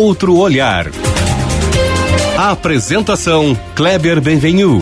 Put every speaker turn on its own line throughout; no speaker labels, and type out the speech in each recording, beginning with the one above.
outro olhar. A apresentação Kleber Benvenu.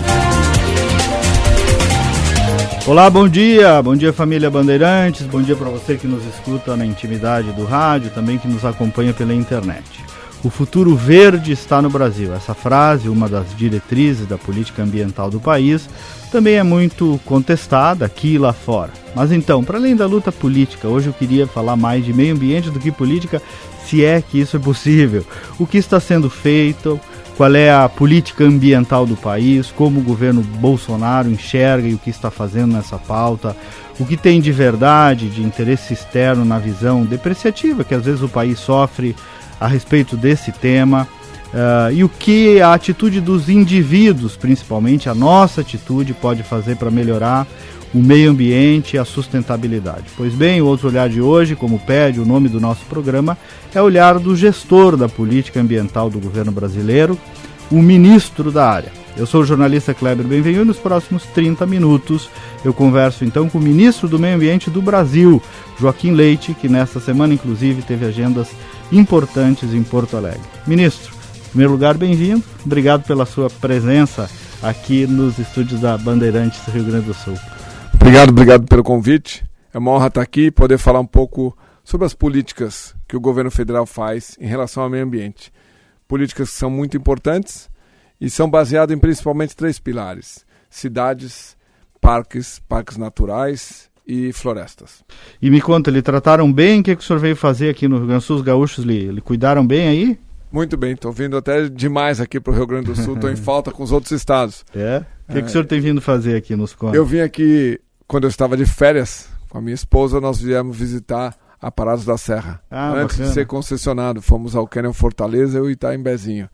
Olá, bom dia família Bandeirantes, bom dia para você que nos escuta na intimidade do rádio, também que nos acompanha pela internet. O futuro verde está no Brasil. Essa frase, uma das diretrizes da política ambiental do país, também é muito contestada aqui e lá fora. Mas então, para além da luta política, hoje eu queria falar mais de meio ambiente do que política, se é que isso é possível. O que está sendo feito, qual é a política ambiental do país, como o governo Bolsonaro enxerga e o que está fazendo nessa pauta, o que tem de verdade, de interesse externo na visão depreciativa que às vezes o país sofre a respeito desse tema, e o que a atitude dos indivíduos, principalmente a nossa atitude, pode fazer para melhorar o meio ambiente e a sustentabilidade. Pois bem, o outro olhar de hoje, como pede o nome do nosso programa, é o olhar do gestor da política ambiental do governo brasileiro, o ministro da área. Eu sou o jornalista Kleber Benvenu e nos próximos 30 minutos eu converso então com o ministro do Meio Ambiente do Brasil, Joaquim Leite, que nesta semana inclusive teve agendas importantes em Porto Alegre. Ministro, em primeiro lugar, bem-vindo. Obrigado pela sua presença aqui nos estúdios da Bandeirantes Rio Grande do Sul.
Obrigado pelo convite. É uma honra estar aqui e poder falar um pouco sobre as políticas que o governo federal faz em relação ao meio ambiente. Políticas que são muito importantes e são baseadas em principalmente 3 pilares: cidades, parques naturais e florestas.
E me conta, lhe trataram bem? O que o senhor veio fazer aqui no Rio Grande do Sul? Os gaúchos lhe cuidaram bem aí?
Muito bem, estou vindo até demais aqui para o Rio Grande do Sul, estou em falta com os outros estados.
O que o senhor tem vindo fazer aqui nos contos?
Eu vim aqui, quando eu estava de férias com a minha esposa, nós viemos visitar a Parados da Serra. Antes de ser concessionado, fomos ao Canyon Fortaleza e o Itaimbezinho.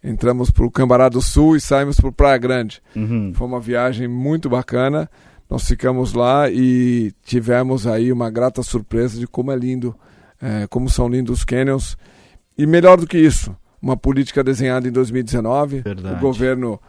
Entramos para o Cambará do Sul e saímos para o Praia Grande. Foi uma viagem muito bacana. Nós ficamos lá e tivemos aí uma grata surpresa de como é lindo, como são lindos os canyons. E melhor do que isso, uma política desenhada em 2019. Verdade. O governo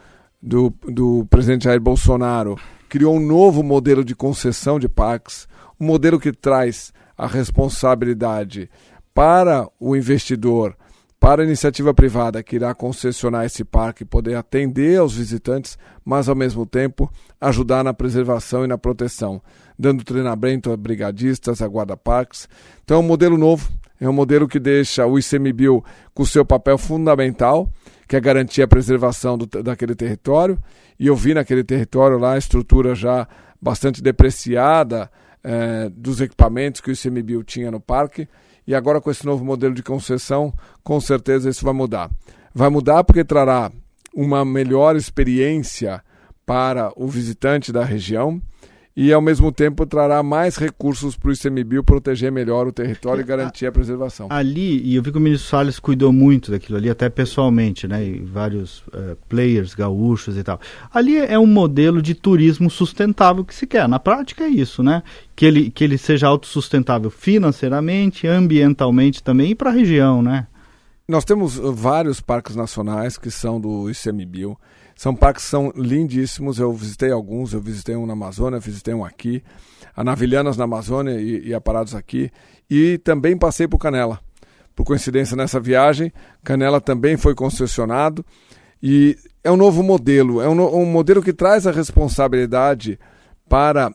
do presidente Jair Bolsonaro criou um novo modelo de concessão de parques, um modelo que traz a responsabilidade para o investidor, para a iniciativa privada que irá concessionar esse parque, poder atender aos visitantes, mas ao mesmo tempo ajudar na preservação e na proteção, dando treinamento a brigadistas, a guarda-parques. Então é um modelo novo, é um modelo que deixa o ICMBio com o seu papel fundamental, que é garantir a preservação daquele território. E eu vi naquele território lá a estrutura já bastante depreciada dos equipamentos que o ICMBio tinha no parque. E agora com esse novo modelo de concessão, com certeza isso vai mudar. Vai mudar porque trará uma melhor experiência para o visitante da região e ao mesmo tempo trará mais recursos para o ICMBio proteger melhor o território e garantir a preservação.
Ali, e eu vi que o ministro Salles cuidou muito daquilo ali, até pessoalmente, né, e vários players gaúchos e tal. Ali é um modelo de turismo sustentável que se quer, na prática é isso, né, que ele seja autossustentável financeiramente, ambientalmente também e para a região, né.
Nós temos vários parques nacionais que são do ICMBio. São parques que são lindíssimos, eu visitei alguns, eu visitei um na Amazônia, visitei um aqui, a Navilhanas na Amazônia e a Parados aqui, e também passei por Canela. Por coincidência nessa viagem, Canela também foi concessionado, e é um novo modelo, um modelo que traz a responsabilidade para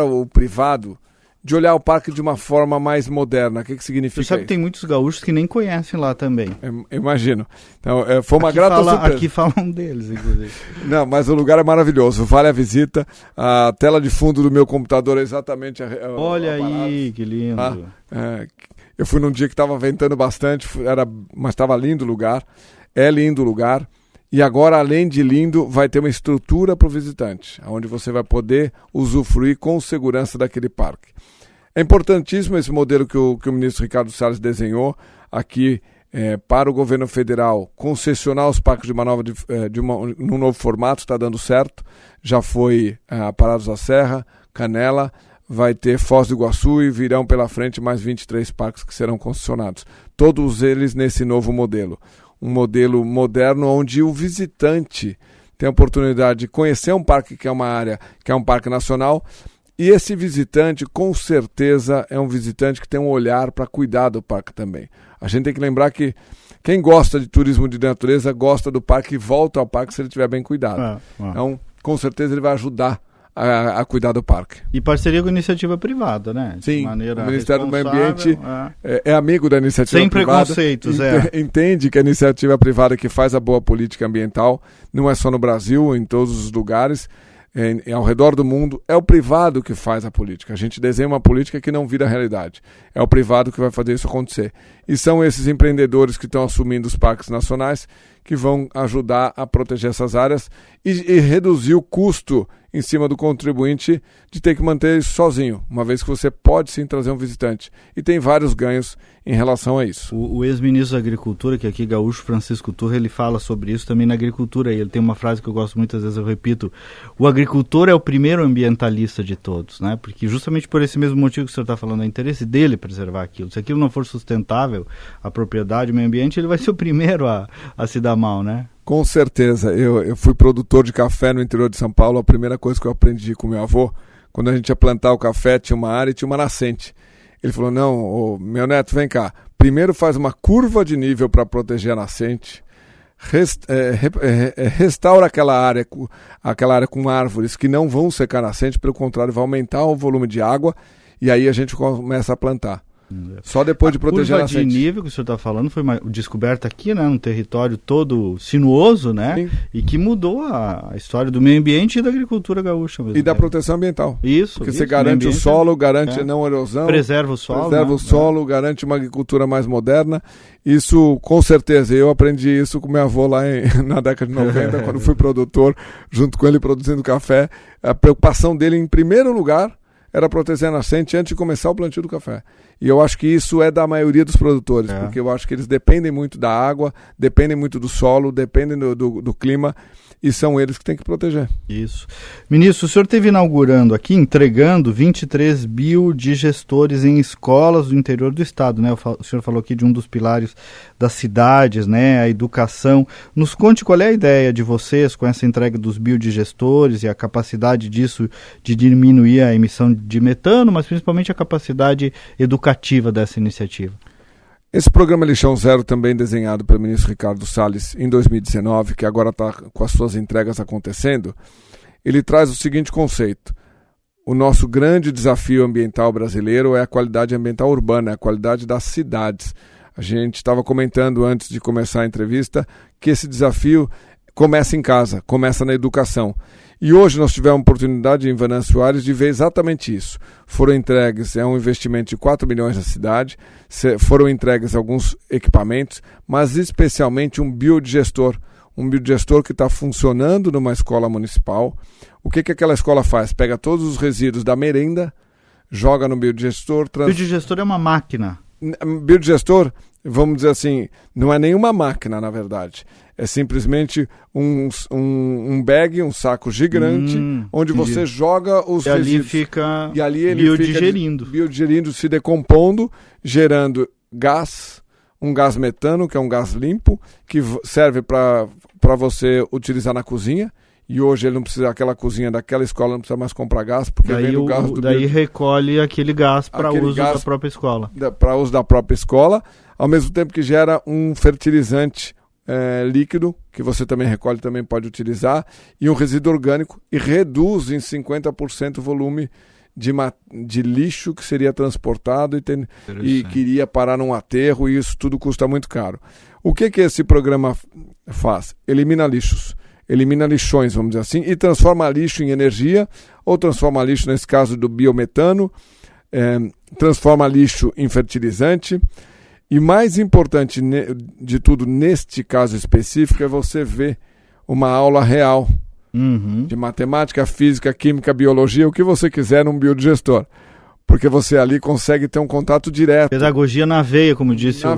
o privado, de olhar o parque de uma forma mais moderna. O que significa isso?
Você sabe que tem muitos gaúchos que nem conhecem lá também.
Eu imagino. Então, foi uma grata surpresa.
Aqui falam deles, inclusive.
Não, mas o lugar é maravilhoso. Vale a visita. A tela de fundo do meu computador é exatamente
Olha aí, que lindo.
Eu fui num dia que estava ventando bastante, mas estava lindo o lugar. É lindo o lugar. E agora, além de lindo, vai ter uma estrutura para o visitante, onde você vai poder usufruir com segurança daquele parque. É importantíssimo esse modelo que o ministro Ricardo Salles desenhou aqui para o governo federal concessionar os parques num novo formato, está dando certo. Já foi Parados da Serra, Canela, vai ter Foz do Iguaçu e virão pela frente mais 23 parques que serão concessionados. Todos eles nesse novo modelo. Um modelo moderno onde o visitante tem a oportunidade de conhecer um parque que é uma área, que é um parque nacional, e esse visitante, com certeza, é um visitante que tem um olhar para cuidar do parque também. A gente tem que lembrar que quem gosta de turismo de natureza gosta do parque e volta ao parque se ele estiver bem cuidado. Então, com certeza ele vai ajudar a cuidar do parque.
E parceria com iniciativa privada, né?
Sim, o Ministério do Meio Ambiente é amigo da iniciativa privada.
Sem preconceitos,
entende que a iniciativa privada que faz a boa política ambiental não é só no Brasil, em todos os lugares, ao redor do mundo, é o privado que faz a política. A gente desenha uma política que não vira realidade. É o privado que vai fazer isso acontecer. E são esses empreendedores que estão assumindo os parques nacionais que vão ajudar a proteger essas áreas e reduzir o custo em cima do contribuinte de ter que manter isso sozinho, uma vez que você pode sim trazer um visitante. E tem vários ganhos em relação a isso.
O ex-ministro da Agricultura, que é aqui gaúcho, Francisco Turra, ele fala sobre isso também na agricultura. E ele tem uma frase que eu gosto muitas vezes, eu repito: o agricultor é o primeiro ambientalista de todos, né? Porque justamente por esse mesmo motivo que o senhor está falando, é interesse dele preservar aquilo. Se aquilo não for sustentável, a propriedade, o meio ambiente, ele vai ser o primeiro a se dar mal, né?
Com certeza. Eu fui produtor de café no interior de São Paulo. A primeira coisa que eu aprendi com meu avô, quando a gente ia plantar o café, tinha uma área e tinha uma nascente. Ele falou: não, meu neto, vem cá. Primeiro faz uma curva de nível para proteger a nascente. Restaura aquela área com árvores que não vão secar a nascente, pelo contrário, vai aumentar o volume de água e aí a gente começa a plantar. Só depois de proteger a nascente.
A curva de nível que o senhor está falando foi uma descoberta aqui, né, num território todo sinuoso, né? Sim. E que mudou a história do meio ambiente e da agricultura gaúcha mesmo.
E da proteção ambiental.
Isso.
Porque você garante o solo, garante a não erosão.
Preserva o solo.
Preserva o solo, garante uma agricultura mais moderna. Isso, com certeza, eu aprendi isso com meu avô lá na década de 90, quando fui produtor, junto com ele produzindo café. A preocupação dele, em primeiro lugar, era proteger a nascente antes de começar o plantio do café. E eu acho que isso é da maioria dos produtores, porque eu acho que eles dependem muito da água, dependem muito do solo, dependem do clima, e são eles que têm que proteger.
Isso. Ministro, o senhor esteve inaugurando aqui, entregando 23 biodigestores em escolas do interior do estado, né? O senhor falou aqui de um dos pilares das cidades, né? A educação. Nos conte qual é a ideia de vocês com essa entrega dos biodigestores e a capacidade disso de diminuir a emissão de metano, mas principalmente a capacidade educativa dessa iniciativa.
Esse programa Lixão Zero, também desenhado pelo ministro Ricardo Salles em 2019, que agora está com as suas entregas acontecendo, ele traz o seguinte conceito: o nosso grande desafio ambiental brasileiro é a qualidade ambiental urbana, a qualidade das cidades. A gente estava comentando antes de começar a entrevista que esse desafio começa em casa, começa na educação. E hoje nós tivemos a oportunidade em Venâncio Aires de ver exatamente isso. Foram entregues, um investimento de 4 milhões na cidade, foram entregues alguns equipamentos, mas especialmente um biodigestor que está funcionando numa escola municipal. O que aquela escola faz? Pega todos os resíduos da merenda, joga no biodigestor.
Biodigestor é uma máquina.
Biodigestor, vamos dizer assim, não é nenhuma máquina, na verdade. É simplesmente um bag, um saco gigante, onde você joga os resíduos.
E ali ele biodigerindo.
Fica biodigerindo, se decompondo, gerando gás, um gás metano, que é um gás limpo, que serve para você utilizar na cozinha. E hoje ele não precisa, aquela cozinha daquela escola não precisa mais comprar gás, porque vem do gás do
daí recolhe aquele gás para uso da própria escola.
Para uso da própria escola, ao mesmo tempo que gera um fertilizante líquido, que você também recolhe, também pode utilizar, e um resíduo orgânico, e reduz em 50% o volume de lixo que seria transportado e que iria parar num aterro, e isso tudo custa muito caro. O que esse programa faz? Elimina lixos. Elimina lixões, vamos dizer assim, e transforma lixo em energia, ou transforma lixo, nesse caso do biometano, transforma lixo em fertilizante. E mais importante de tudo, neste caso específico, é você ver uma aula real de matemática, física, química, biologia, o que você quiser num biodigestor. Porque você ali consegue ter um contato direto.
Pedagogia na veia, como disse o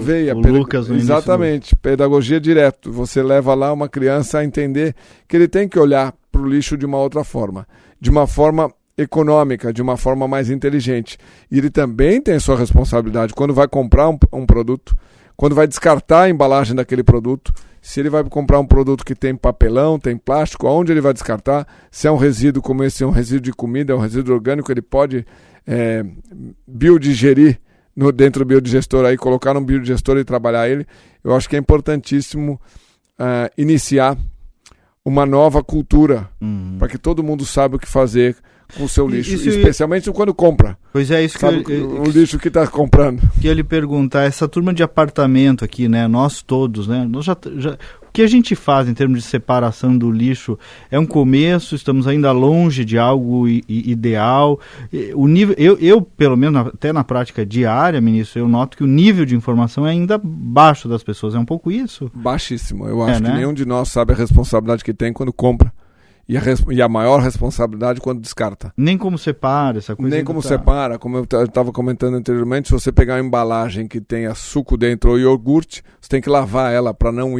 Lucas no início.
Exatamente, pedagogia direto. Você leva lá uma criança a entender que ele tem que olhar para o lixo de uma outra forma. De uma forma econômica, de uma forma mais inteligente. E ele também tem a sua responsabilidade quando vai comprar um produto, quando vai descartar a embalagem daquele produto. Se ele vai comprar um produto que tem papelão, tem plástico, aonde ele vai descartar? Se é um resíduo como esse, é um resíduo de comida, é um resíduo orgânico, ele pode biodigerir dentro do biodigestor, aí colocar num biodigestor e trabalhar ele, eu acho que é importantíssimo iniciar uma nova cultura, para que todo mundo saiba o que fazer com o seu lixo, especialmente quando compra.
Pois é, isso
sabe, o lixo que está comprando.
Que eu lhe perguntar, essa turma de apartamento aqui, né, nós todos, né, nós já o que a gente faz em termos de separação do lixo é um começo, estamos ainda longe de algo ideal. O nível, eu pelo menos até na prática diária, ministro, eu noto que o nível de informação é ainda baixo das pessoas, é um pouco isso?
Baixíssimo, eu acho que nenhum de nós sabe a responsabilidade que tem quando compra. E a maior responsabilidade quando descarta.
Nem como separa essa coisa.
Nem como separa. Como eu estava comentando anteriormente, se você pegar uma embalagem que tenha suco dentro ou iogurte, você tem que lavar ela para não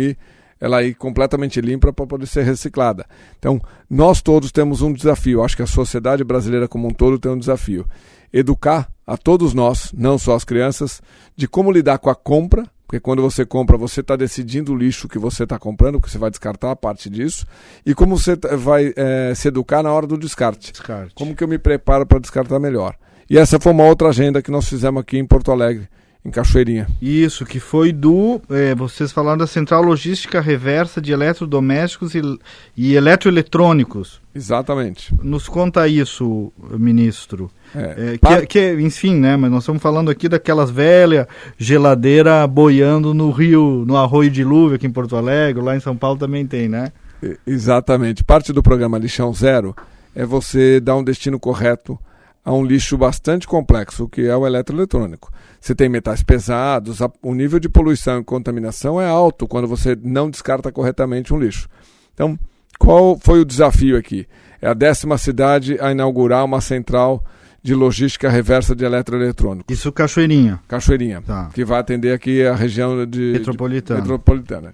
ela ir completamente limpa para poder ser reciclada. Então, nós todos temos um desafio. Acho que a sociedade brasileira como um todo tem um desafio. Educar a todos nós, não só as crianças, de como lidar com a compra. Porque quando você compra, você está decidindo o lixo que você está comprando, porque você vai descartar a parte disso. E como você vai se educar na hora do descarte. Como que eu me preparo para descartar melhor. E essa foi uma outra agenda que nós fizemos aqui em Porto Alegre, em Cachoeirinha.
Isso, que foi vocês falaram da Central Logística Reversa de Eletrodomésticos e Eletroeletrônicos.
Exatamente.
Nos conta isso, ministro. Enfim, né, mas nós estamos falando aqui daquelas velhas geladeiras boiando no rio, no Arroio Dilúvio aqui em Porto Alegre, lá em São Paulo também tem, né?
Exatamente. Parte do programa Lixão Zero é você dar um destino correto a um lixo bastante complexo, que é o eletroeletrônico. Você tem metais pesados, o nível de poluição e contaminação é alto quando você não descarta corretamente um lixo. Então, qual foi o desafio aqui? É a 10ª cidade a inaugurar uma central de logística reversa de eletroeletrônicos.
Isso Cachoeirinha.
Cachoeirinha,
tá.
Que vai atender aqui a região metropolitana.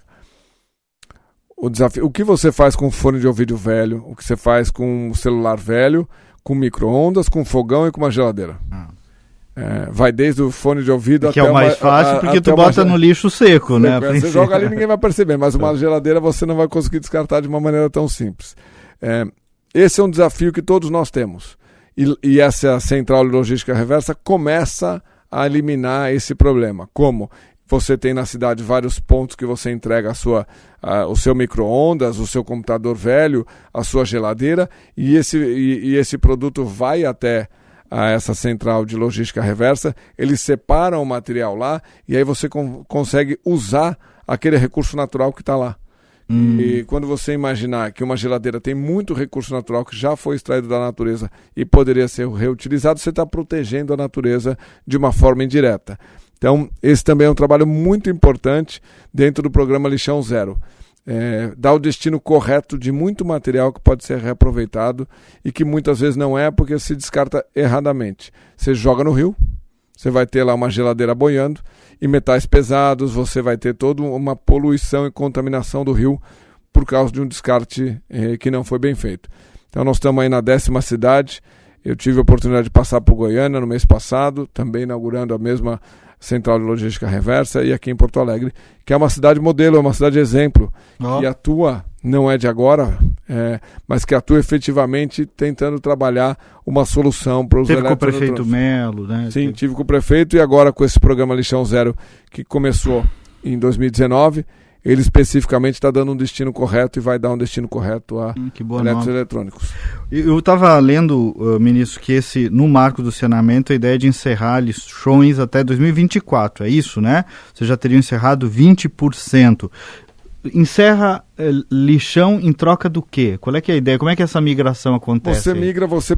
O desafio, o que você faz com fone de ouvido velho, o que você faz com um celular velho, com micro-ondas, com fogão e com uma geladeira. Vai desde o fone de ouvido
até... Que é o mais fácil, porque tu bota no lixo seco, né?
Você joga ali e ninguém vai perceber, mas uma geladeira você não vai conseguir descartar de uma maneira tão simples. Esse é um desafio que todos nós temos. E essa central de logística reversa começa a eliminar esse problema. Como? Você tem na cidade vários pontos que você entrega o seu micro-ondas, o seu computador velho, a sua geladeira, e esse produto vai até essa central de logística reversa, eles separam o material lá, e aí você consegue usar aquele recurso natural que está lá. E quando você imaginar que uma geladeira tem muito recurso natural que já foi extraído da natureza e poderia ser reutilizado, você está protegendo a natureza de uma forma indireta. Então, esse também é um trabalho muito importante dentro do programa Lixão Zero. Dar o destino correto de muito material que pode ser reaproveitado e que muitas vezes não é porque se descarta erradamente. Você joga no rio, você vai ter lá uma geladeira boiando, e metais pesados, você vai ter toda uma poluição e contaminação do rio por causa de um descarte que não foi bem feito. Então nós estamos aí na 10ª cidade, eu tive a oportunidade de passar por Goiânia no mês passado, também inaugurando a mesma central de logística reversa, e aqui em Porto Alegre, que é uma cidade modelo, é uma cidade exemplo, que atua, não é de agora, mas que atua efetivamente tentando trabalhar uma solução para os eletroeletrônicos.
Teve com o prefeito Melo, né?
Sim, tive com o prefeito, e agora com esse programa Lixão Zero, que começou em 2019, ele especificamente está dando um destino correto e vai dar um destino correto a eletroeletrônicos.
Eu estava lendo, ministro, que no marco do saneamento, a ideia de encerrar lixões até 2024, é isso, né? Você já teria encerrado 20%. Encerra lixão em troca do quê? Qual é que é a ideia? Como é que essa migração acontece?
Você migra, você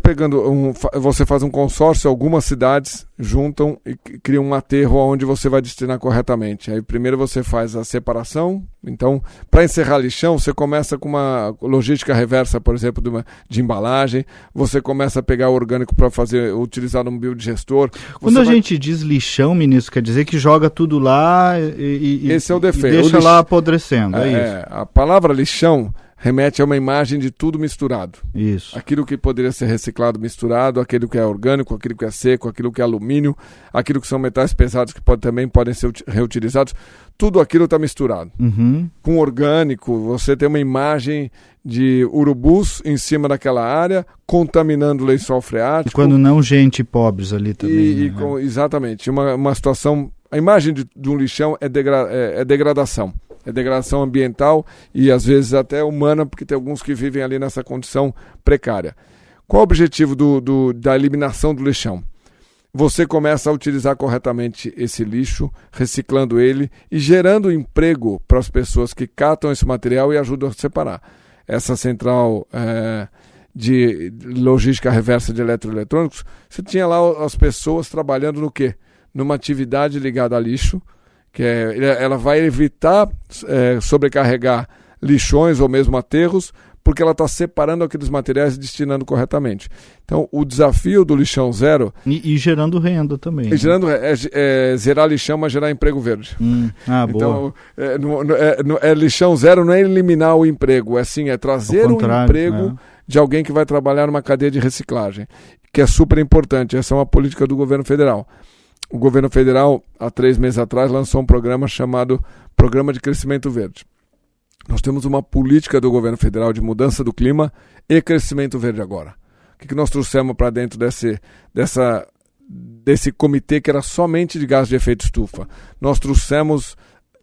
você faz um consórcio, algumas cidades juntam e criam um aterro onde você vai destinar corretamente. Aí primeiro você faz a separação. Então, para encerrar lixão, você começa com uma logística reversa, por exemplo, de embalagem. Você começa a pegar o orgânico para utilizar num biodigestor.
Quando a gente diz lixão, ministro, quer dizer que joga tudo lá
esse é o defeito.
E deixa lá apodrecendo, é isso.
A palavra lixão remete a uma imagem de tudo misturado.
Isso.
Aquilo que poderia ser reciclado misturado, aquilo que é orgânico, aquilo que é seco, aquilo que é alumínio, aquilo que são metais pesados que também podem ser reutilizados, tudo aquilo está misturado.
Uhum.
Com orgânico, você tem uma imagem de urubus em cima daquela área, contaminando o lençol freático.
E quando não, gente pobres ali também.
Exatamente. Uma situação... A imagem de um lixão é degradação. É degradação ambiental e às vezes até humana, porque tem alguns que vivem ali nessa condição precária. Qual o objetivo da eliminação do lixão? Você começa a utilizar corretamente esse lixo, reciclando ele e gerando emprego para as pessoas que catam esse material e ajudam a separar. Essa central de logística reversa de eletroeletrônicos, você tinha lá as pessoas trabalhando no quê? Numa atividade ligada a lixo, que ela vai evitar sobrecarregar lixões ou mesmo aterros, porque ela está separando aqueles materiais e destinando corretamente. Então, o desafio do lixão zero...
E gerando renda também.
Zerar lixão, mas gerar emprego verde.
Boa.
Então, lixão zero não é eliminar o emprego, é trazer um emprego de alguém que vai trabalhar numa cadeia de reciclagem, que é super importante. Essa é uma política do governo federal. O governo federal, há 3 meses atrás, lançou um programa chamado Programa de Crescimento Verde. Nós temos uma política do governo federal de mudança do clima e crescimento verde agora. O que nós trouxemos para dentro desse comitê que era somente de gás de efeito estufa? Nós trouxemos,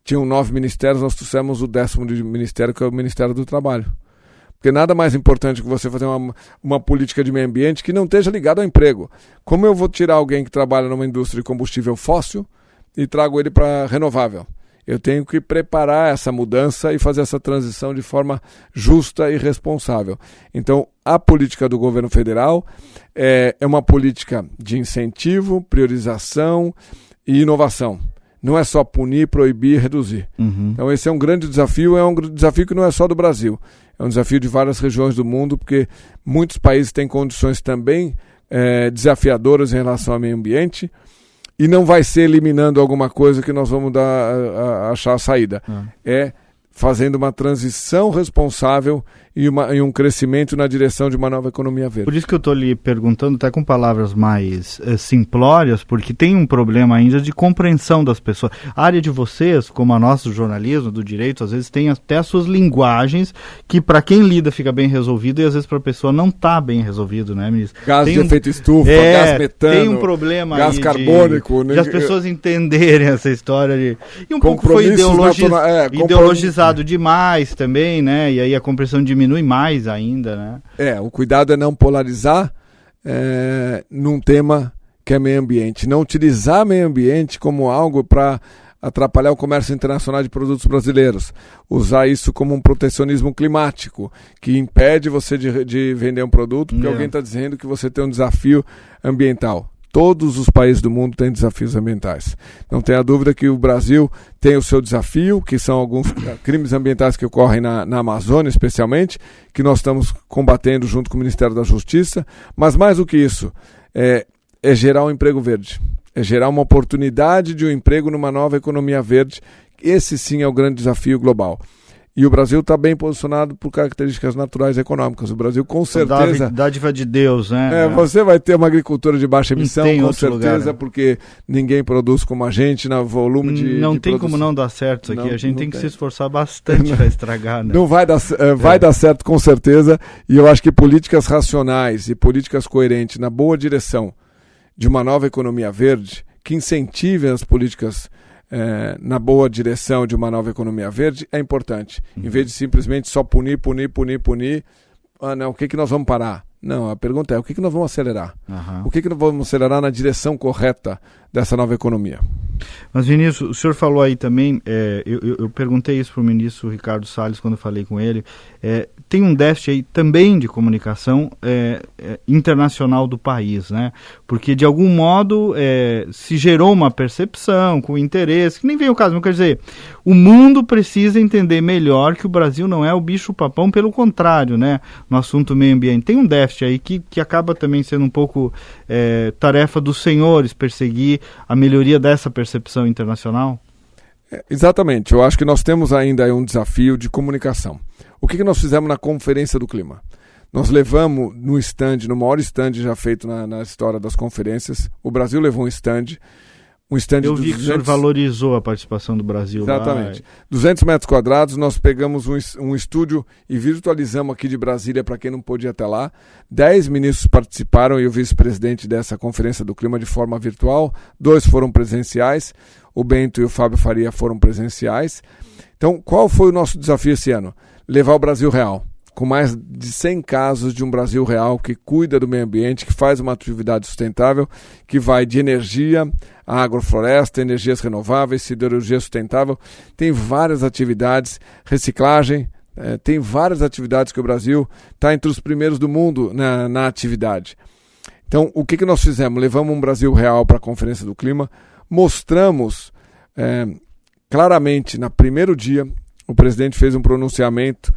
tinham 9 ministérios, nós trouxemos o 10º ministério, que é o Ministério do Trabalho. Porque nada mais importante que você fazer uma política de meio ambiente que não esteja ligada ao emprego. Como eu vou tirar alguém que trabalha numa indústria de combustível fóssil e trago ele para renovável? Eu tenho que preparar essa mudança e fazer essa transição de forma justa e responsável. Então, a política do governo federal é uma política de incentivo, priorização e inovação. Não é só punir, proibir, reduzir.
Uhum.
Então, esse é um grande desafio, desafio que não é só do Brasil. É um desafio de várias regiões do mundo, porque muitos países têm condições também desafiadoras em relação ao meio ambiente, e não vai ser eliminando alguma coisa que nós vamos achar a saída. É fazendo uma transição responsável e um crescimento na direção de uma nova economia verde.
Por isso que eu estou lhe perguntando, até com palavras mais simplórias, porque tem um problema ainda de compreensão das pessoas. A área de vocês, como a nossa do jornalismo, do direito, às vezes tem até as suas linguagens que para quem lida fica bem resolvido e às vezes para a pessoa não está bem resolvido, né, ministro?
Gás de efeito estufa, gás metano,
tem um problema
gás
aí
carbônico.
De as pessoas entenderem essa história de... E um pouco foi ideologizado demais também, né? E aí a compreensão diminui mais ainda, né?
O cuidado é não polarizar num tema que é meio ambiente. Não utilizar meio ambiente como algo para atrapalhar o comércio internacional de produtos brasileiros. Usar isso como um protecionismo climático, que impede você de vender um produto porque alguém está dizendo que você tem um desafio ambiental. Todos os países do mundo têm desafios ambientais. Não tenha dúvida que o Brasil tem o seu desafio, que são alguns crimes ambientais que ocorrem na Amazônia, especialmente, que nós estamos combatendo junto com o Ministério da Justiça. Mas mais do que isso, é gerar um emprego verde. É gerar uma oportunidade de um emprego numa nova economia verde. Esse sim é o grande desafio global. E o Brasil está bem posicionado por características naturais e econômicas. O Brasil, com certeza...
Dádiva de Deus, né?
Você vai ter uma agricultura de baixa emissão, com certeza,
lugar, né?
Porque ninguém produz como a gente, no volume de...
Não tem como não dar certo isso aqui. A gente tem que se esforçar bastante para estragar, né?
Não vai dar, vai dar certo, com certeza. E eu acho que políticas racionais e políticas coerentes na boa direção de uma nova economia verde, que incentivem as políticas na boa direção de uma nova economia verde, é importante. Em vez de simplesmente só punir. Não, o que nós vamos parar? Não, a pergunta é, o que nós vamos acelerar? O que nós vamos acelerar na direção correta dessa nova economia?
Mas, Vinícius, o senhor falou aí também, eu perguntei isso para o ministro Ricardo Salles quando eu falei com ele, tem um déficit aí também de comunicação internacional do país, né? Porque, de algum modo, se gerou uma percepção com interesse, que nem vem o caso, mas quer dizer, o mundo precisa entender melhor que o Brasil não é o bicho-papão, pelo contrário, né? No assunto meio ambiente. Tem um déficit aí que acaba também sendo um pouco tarefa dos senhores perseguir a melhoria dessa percepção internacional?
Exatamente. Eu acho que nós temos ainda um desafio de comunicação. O que nós fizemos na Conferência do Clima? Nós levamos no stand, no maior stand já feito na história das conferências, o Brasil levou um stand
Eu vi que o senhor valorizou a participação do Brasil.
Exatamente. Lá. 200 metros quadrados, nós pegamos um estúdio e virtualizamos aqui de Brasília, para quem não pôde ir até lá. 10 ministros participaram e o vice-presidente dessa Conferência do Clima de forma virtual. 2 foram presenciais, o Bento e o Fábio Faria foram presenciais. Então, qual foi o nosso desafio esse ano? Levar o Brasil real. Com mais de 100 casos de um Brasil real que cuida do meio ambiente, que faz uma atividade sustentável, que vai de energia, agrofloresta, energias renováveis, siderurgia sustentável. Tem várias atividades, reciclagem, tem várias atividades que o Brasil está entre os primeiros do mundo na atividade. Então, o que nós fizemos? Levamos um Brasil real para a Conferência do Clima, mostramos claramente, no primeiro dia, o presidente fez um pronunciamento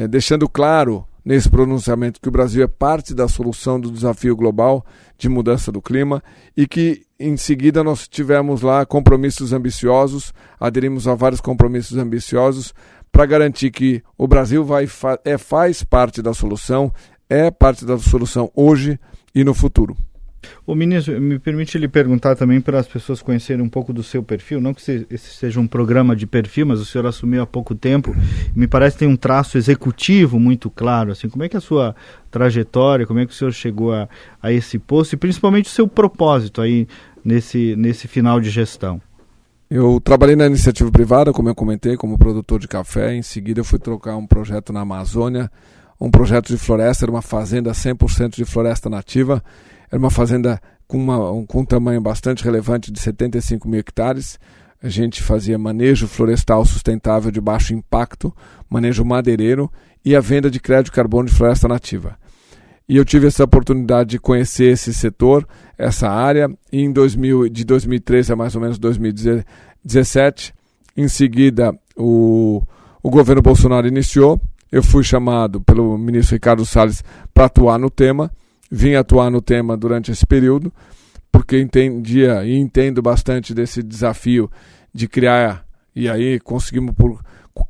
deixando claro nesse pronunciamento que o Brasil é parte da solução do desafio global de mudança do clima e que em seguida nós tivemos lá compromissos ambiciosos, aderimos a vários compromissos ambiciosos para garantir que o Brasil faz parte da solução, é parte da solução hoje e no futuro.
O ministro, me permite lhe perguntar também para as pessoas conhecerem um pouco do seu perfil, não que esse seja um programa de perfil, mas o senhor assumiu há pouco tempo, me parece que tem um traço executivo muito claro, assim, como é que é a sua trajetória, como é que o senhor chegou a esse posto e principalmente o seu propósito aí nesse final de gestão?
Eu trabalhei na iniciativa privada, como eu comentei, como produtor de café, em seguida eu fui trocar um projeto na Amazônia, um projeto de floresta, era uma fazenda 100% de floresta nativa. Era uma fazenda com um tamanho bastante relevante de 75 mil hectares. A gente fazia manejo florestal sustentável de baixo impacto, manejo madeireiro e a venda de crédito de carbono de floresta nativa. E eu tive essa oportunidade de conhecer esse setor, essa área, e de 2013 a mais ou menos 2017, em seguida o governo Bolsonaro iniciou. Eu fui chamado pelo ministro Ricardo Salles para atuar no tema. Vim atuar no tema durante esse período, porque entendia e entendo bastante desse desafio de criar, e aí conseguimos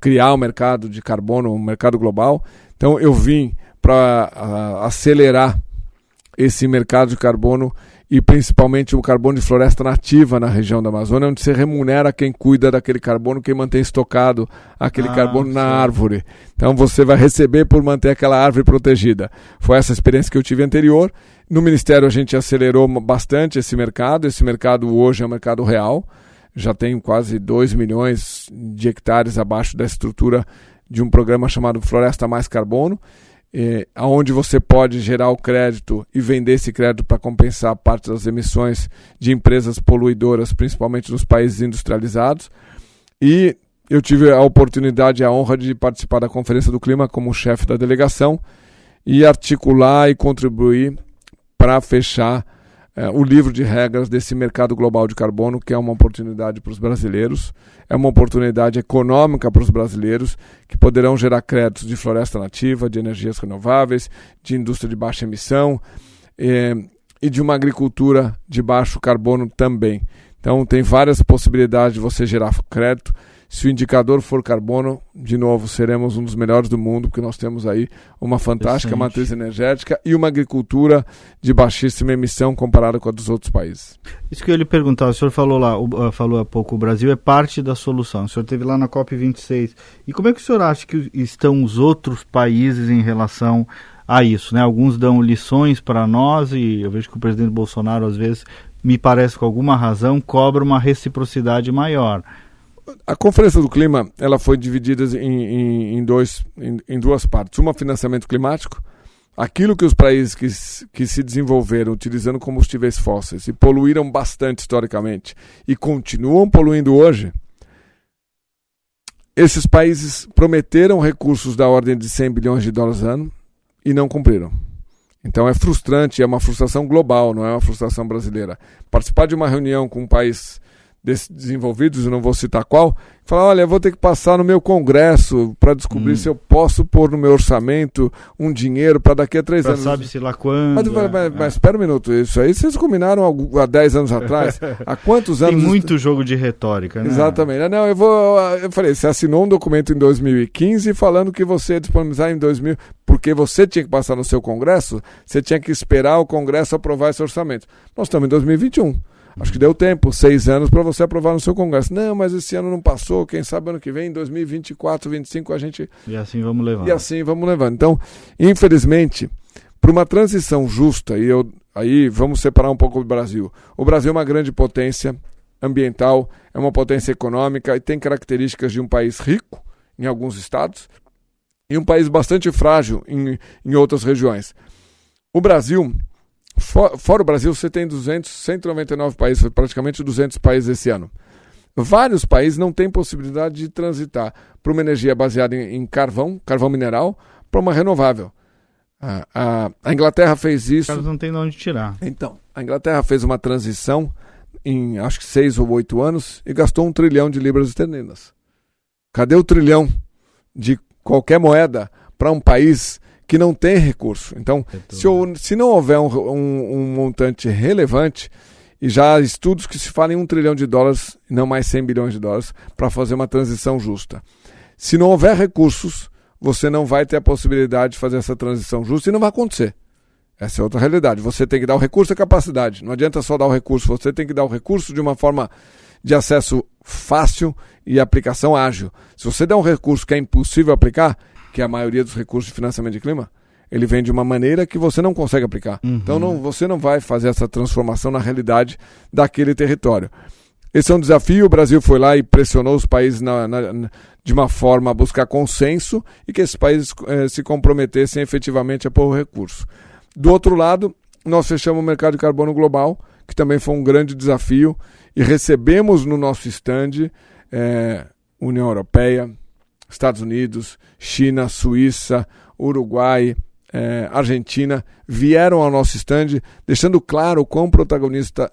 criar um mercado de carbono, um mercado global. Então eu vim para acelerar esse mercado de carbono e principalmente o carbono de floresta nativa na região da Amazônia, onde se remunera quem cuida daquele carbono, quem mantém estocado aquele carbono na árvore. Então você vai receber por manter aquela árvore protegida. Foi essa experiência que eu tive anterior. No Ministério a gente acelerou bastante esse mercado hoje é um mercado real, já tem quase 2 milhões de hectares abaixo da estrutura de um programa chamado Floresta Mais Carbono, onde você pode gerar o crédito e vender esse crédito para compensar parte das emissões de empresas poluidoras, principalmente nos países industrializados. E eu tive a oportunidade e a honra de participar da Conferência do Clima como chefe da delegação e articular e contribuir para fechar o livro de regras desse mercado global de carbono, que é uma oportunidade para os brasileiros, é uma oportunidade econômica para os brasileiros, que poderão gerar créditos de floresta nativa, de energias renováveis, de indústria de baixa emissão e de uma agricultura de baixo carbono também. Então tem várias possibilidades de você gerar crédito. Se o indicador for carbono, de novo, seremos um dos melhores do mundo, porque nós temos aí uma fantástica matriz energética e uma agricultura de baixíssima emissão comparada com a dos outros países.
Isso que eu ia lhe perguntar, o senhor falou há pouco, o Brasil é parte da solução, o senhor esteve lá na COP26, e como é que o senhor acha que estão os outros países em relação a isso, né? Alguns dão lições para nós, e eu vejo que o presidente Bolsonaro, às vezes, me parece com alguma razão, cobra uma reciprocidade maior.
A Conferência do Clima ela foi dividida em duas partes. Uma, financiamento climático, aquilo que os países que se desenvolveram utilizando combustíveis fósseis e poluíram bastante historicamente e continuam poluindo hoje, esses países prometeram recursos da ordem de 100 bilhões de dólares ano e não cumpriram. Então é frustrante, é uma frustração global, não é uma frustração brasileira. Participar de uma reunião com um país desenvolvidos, eu não vou citar qual, fala, olha, eu vou ter que passar no meu congresso para descobrir se eu posso pôr no meu orçamento um dinheiro para daqui a 3 anos.
Sabe-se lá quando.
Mas espera um minuto, isso aí vocês combinaram há 10 anos atrás, há quantos anos?
Tem muito jogo de retórica, né?
Exatamente. Não, eu falei, você assinou um documento em 2015 falando que você ia disponibilizar em 2000, porque você tinha que passar no seu congresso, você tinha que esperar o congresso aprovar esse orçamento. Nós estamos em 2021. Acho que deu tempo, 6 anos, para você aprovar no seu congresso. Não, mas esse ano não passou, quem sabe ano que vem, em 2024, 2025, a gente...
E assim vamos levando.
Então, infelizmente, para uma transição justa, aí vamos separar um pouco do Brasil. O Brasil é uma grande potência ambiental, é uma potência econômica e tem características de um país rico, em alguns estados, e um país bastante frágil em outras regiões. O Brasil... Fora o Brasil, você tem 199 países, praticamente 200 países esse ano. Vários países não têm possibilidade de transitar para uma energia baseada em carvão mineral, para uma renovável. A Inglaterra fez isso.
Os caras não tem de onde tirar.
Então, a Inglaterra fez uma transição em acho que 6 ou 8 anos e gastou 1 trilhão de libras esterlinas. Cadê o trilhão de qualquer moeda para um país que não tem recurso? Então, se não houver um montante relevante, e já há estudos que se falam em $1 trilhão, e não mais 100 bilhões de dólares, para fazer uma transição justa. Se não houver recursos, você não vai ter a possibilidade de fazer essa transição justa e não vai acontecer. Essa é outra realidade. Você tem que dar o recurso e a capacidade. Não adianta só dar o recurso, você tem que dar o recurso de uma forma de acesso fácil e aplicação ágil. Se você der um recurso que é impossível aplicar, que é a maioria dos recursos de financiamento de clima, ele vem de uma maneira que você não consegue aplicar. Então você não vai fazer essa transformação na realidade daquele território. Esse é um desafio, o Brasil foi lá e pressionou os países de uma forma a buscar consenso e que esses países se comprometessem efetivamente a pôr o recurso. Do outro lado, nós fechamos o mercado de carbono global, que também foi um grande desafio, e recebemos no nosso stand União Europeia, Estados Unidos, China, Suíça, Uruguai, Argentina, vieram ao nosso stand, deixando claro o quão protagonista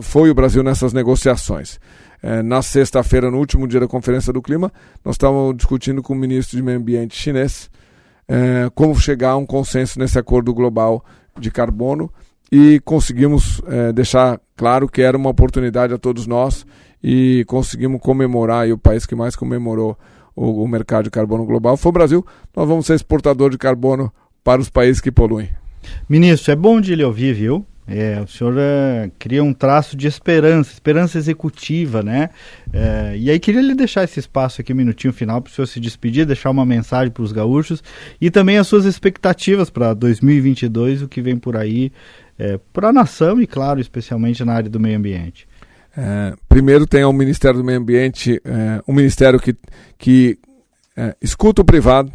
foi o Brasil nessas negociações. Na sexta-feira, no último dia da Conferência do Clima, nós estávamos discutindo com o ministro de Meio Ambiente chinês como chegar a um consenso nesse acordo global de carbono, e conseguimos deixar claro que era uma oportunidade a todos nós, e conseguimos comemorar, e o país que mais comemorou o mercado de carbono global foi o Brasil. Nós vamos ser exportador de carbono para os países que poluem.
Ministro, é bom de lhe ouvir, viu? O senhor cria um traço de esperança executiva, né? E aí queria lhe deixar esse espaço aqui, um minutinho final, para o senhor se despedir, deixar uma mensagem para os gaúchos e também as suas expectativas para 2022, o que vem por aí, para a nação e, claro, especialmente na área do meio ambiente.
Primeiro tem o Ministério do Meio Ambiente, um ministério que escuta o privado,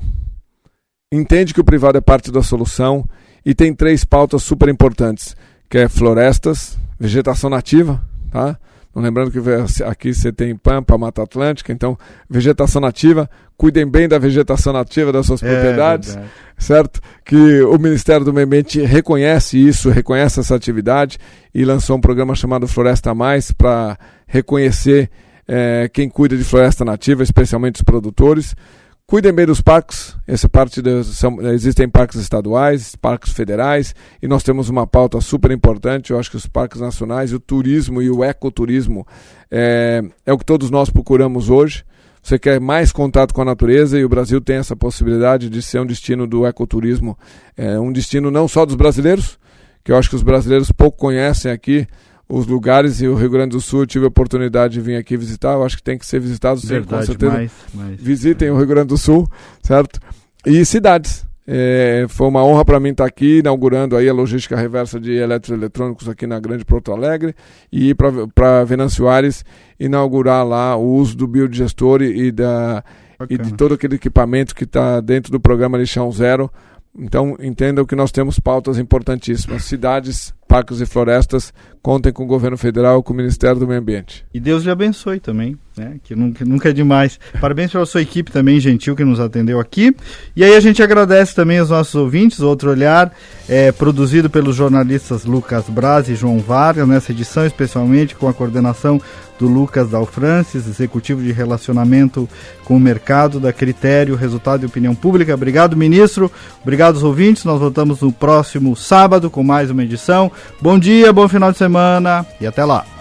entende que o privado é parte da solução e tem 3 pautas super importantes, que é florestas, vegetação nativa, tá? Lembrando que aqui você tem Pampa, Mata Atlântica, então vegetação nativa, cuidem bem da vegetação nativa das suas propriedades, certo? Que o Ministério do Meio Ambiente reconhece isso, reconhece essa atividade e lançou um programa chamado Floresta Mais para reconhecer quem cuida de floresta nativa, especialmente os produtores. Cuidem bem dos parques, existem parques estaduais, parques federais, e nós temos uma pauta super importante. Eu acho que os parques nacionais, o turismo e o ecoturismo é o que todos nós procuramos hoje. Você quer mais contato com a natureza, e o Brasil tem essa possibilidade de ser um destino do ecoturismo, um destino não só dos brasileiros, que eu acho que os brasileiros pouco conhecem aqui os lugares, e o Rio Grande do Sul eu tive a oportunidade de vir aqui visitar, eu acho que tem que ser visitado sempre, com certeza. Visitem o Rio Grande do Sul, certo? E cidades. Foi uma honra para mim estar aqui inaugurando aí a logística reversa de eletroeletrônicos aqui na Grande Porto Alegre, e ir para Venâncio Aires inaugurar lá o uso do biodigestor e de todo aquele equipamento que está dentro do programa Lixão Zero. Então entendam que nós temos pautas importantíssimas: cidades, parques e florestas, contem com o governo federal, com o Ministério do Meio Ambiente.
E Deus lhe abençoe também, né? Que nunca é demais. Parabéns pela sua equipe também, gentil, que nos atendeu aqui. E aí a gente agradece também aos nossos ouvintes. Outro Olhar é produzido pelos jornalistas Lucas Braz e João Vargas, nessa edição especialmente com a coordenação do Lucas Dalfrancis, executivo de relacionamento com o mercado da Critério, Resultado e Opinião Pública. Obrigado, ministro. Obrigado aos ouvintes. Nós voltamos no próximo sábado com mais uma edição. Bom dia, bom final de semana e até lá.